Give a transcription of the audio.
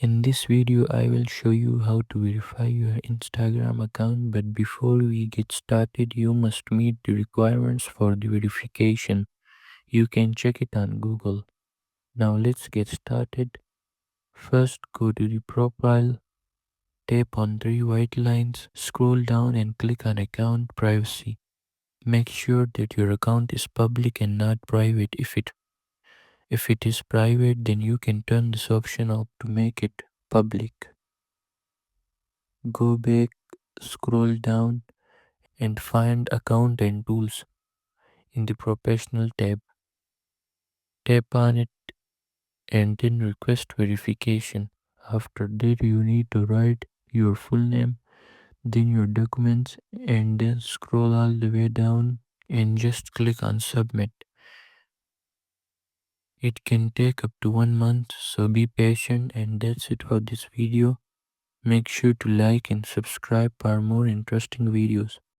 In this video, I will show you how to verify your Instagram account, but before we get started, you must meet the requirements for the verification. You can check it on Google. Now let's get started. First, go to the profile, tap on three white lines, scroll down and click on account privacy. Make sure that your account is public and not private. If it is private, then you can turn this option off to make it public. Go back, scroll down and find account and tools. In the professional tab, tap on it and then request verification. After that, you need to write your full name, then your documents, and then scroll all the way down and just click on submit. It can take up to 1 month, so be patient. And that's it for this video. Make sure to like and subscribe for more interesting videos.